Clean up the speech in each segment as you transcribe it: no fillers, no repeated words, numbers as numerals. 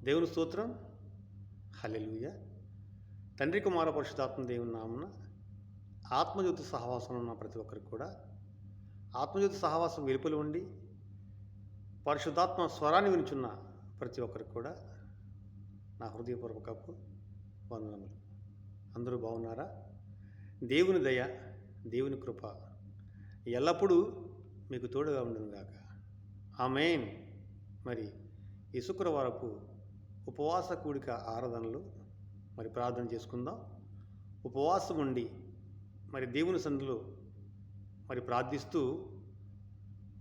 దేవుని స్తోత్రం. హల్లెలూయా. తండ్రి కుమార పరిశుద్ధాత్మ దేవుని నామమున ఆత్మజ్యోతి సహవాసంలో ఉన్న ప్రతి ఒక్కరికి కూడా ఆత్మజ్యోతి సహవాసం వెలుపలి ఉండి పరిశుద్ధాత్మ స్వరాన్ని వినుచున్న ప్రతి ఒక్కరికి కూడా నా హృదయపూర్వకపు వందనములు. అందరూ బాగున్నారా? దేవుని దయ, దేవుని కృప ఎల్లప్పుడూ మీకు తోడుగా ఉండునుగాక. ఆమేన్. మరి ఈ శుక్రవారపు ఉపవాస కూడిక ఆరాధనలు మరి ప్రార్థన చేసుకుందాం. ఉపవాసం ఉండి మరి దేవుని సన్నిధిలో మరి ప్రార్థిస్తూ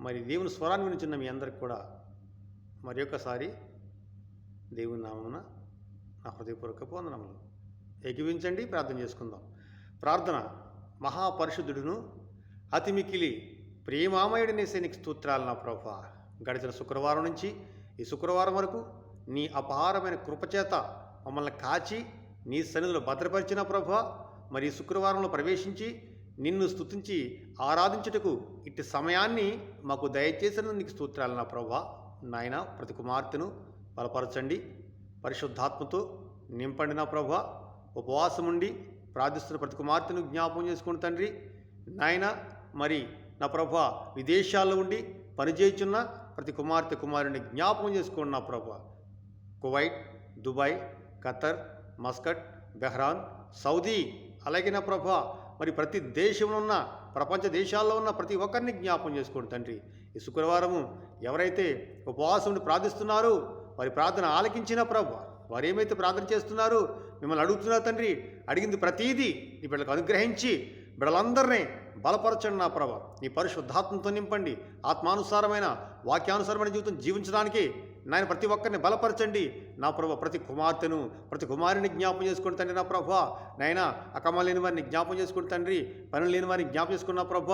మరి దేవుని స్వరాన్ని వినిచున్న మీ అందరికి కూడా మరి ఒక్కసారి దేవుని నామమున నా హృదయపూర్వక వందనములు. ఏకీవించండి, ప్రార్థన చేసుకుందాం. ప్రార్థన. మహాపరిశుద్ధుడును అతి మిక్కిలి ప్రేమామయుడినేసే నీకు స్తోత్రాలు నా ప్రభువా. గడిచిన శుక్రవారం నుంచి ఈ శుక్రవారం వరకు నీ అపారమైన కృపచేత మమ్మల్ని కాచి నీ సన్నిధిలో భద్రపరిచిన ప్రభువా. మరి ఈ శుక్రవారంలో ప్రవేశించి నిన్ను స్తుతించి ఆరాధించుటకు ఇట్టి సమయాన్ని మాకు దయచేసిన నీకు స్తోత్రాలు నా ప్రభువా. నాయన, ప్రతి కుమార్తెను బలపరచండి, పరిశుద్ధాత్మతో నింపండి నా ప్రభువా. ఉపవాసం ఉండి ప్రార్థిస్తున్న ప్రతి కుమార్తెను జ్ఞాపకం చేసుకోండి తండ్రి. నాయన, మరి నా ప్రభువా, విదేశాల్లో ఉండి పనిచేయుచున్న ప్రతి కుమార్తె కుమారుని జ్ఞాపకం చేసుకోండి నా ప్రభువా. Kuwait, Dubai, Qatar, Muscat, బెహ్రాన్, Saudi, అలాగే నా ప్రభువా మరి ప్రతి దేశంలో ఉన్న ప్రపంచ దేశాల్లో ఉన్న ప్రతి ఒక్కరిని జ్ఞాపకం చేసుకోండి తండ్రి. ఈ శుక్రవారము ఎవరైతే ఉపవాసం ఉండి ప్రార్థిస్తున్నారో వారి ప్రార్థన ఆలకించిన ప్రభువా. వారు ఏమైతే ప్రార్థన చేస్తున్నారో మిమ్మల్ని అడుగుతున్నారు తండ్రి, అడిగింది ప్రతీదీ నీ బిడ్డలకు అనుగ్రహించి బిడ్డలందరినీ బలపరచండి నా ప్రభ. నీ పరిశుద్ధాత్మతో నింపండి. ఆత్మానుసారమైన వాక్యానుసారమైన జీవితం జీవించడానికి నాయన ప్రతి ఒక్కరిని బలపరచండి నా ప్రభ. ప్రతి కుమార్తెను ప్రతి కుమారుని జ్ఞాపం చేసుకుని తండ్రి నా ప్రభ. నాయన, అకమ లేని వారిని జ్ఞాపం చేసుకుని తండ్రి, పనులు లేని వారిని జ్ఞాపం చేసుకున్న ప్రభ.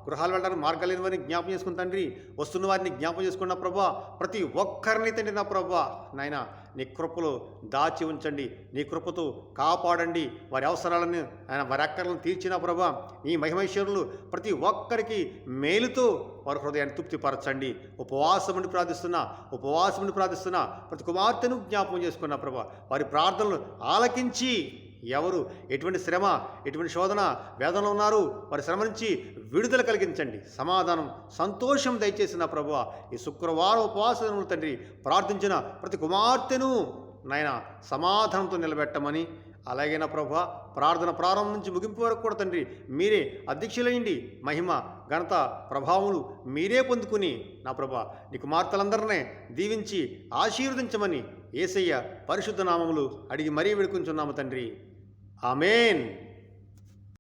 గృహాలు వెళ్ళడానికి మార్గాలు లేని వారిని జ్ఞాపం చేసుకుని తండ్రి, వస్తున్న వారిని జ్ఞాపం చేసుకున్న ప్రభ. ప్రతి ఒక్కరిని తండ్రి నా ప్రభ నాయన నీ కృపలో దాచి ఉంచండి, నీ కృపతో కాపాడండి. వారి అవసరాలను ఆయన వారి అక్కర్లను తీర్చిన ప్రభ. నీ మహిమైశ్వరులు ప్రతి ఒక్కరికి మేలుతో వారి హృదయాన్ని తృప్తిపరచండి. ఉపవాసం ఉండి ప్రార్థిస్తున్నా ప్రతి కుమార్తెను జ్ఞాపకం చేసుకున్న ప్రభా. వారి ప్రార్థనలు ఆలకించి ఎవరు ఎటువంటి శ్రమ, ఎటువంటి శోధన, వేదనలో ఉన్నారు వారి శ్రమ నుంచి విడుదల కలిగించండి. సమాధానం, సంతోషం దయచేసిన ప్రభువా. ఈ శుక్రవారం ఉపవాసములు తండ్రి ప్రార్థించిన ప్రతి కుమార్తెను నాయన సమాధానంతో నిలబెట్టమని, అలాగే నా ప్రభా ప్రార్థన ప్రారంభం నుంచి ముగింపు వరకు కూడా తండ్రి మీరే అధ్యక్షులయ్యండి. మహిమ, ఘనత, ప్రభావములు మీరే పొందుకుని నా ప్రభా నీ కుమార్తెలందరినీ దీవించి ఆశీర్వదించమని యేసయ్య పరిశుద్ధ నామములు అడిగి మరీ వేడుకుంటున్నాము తండ్రి. ఆమేన్.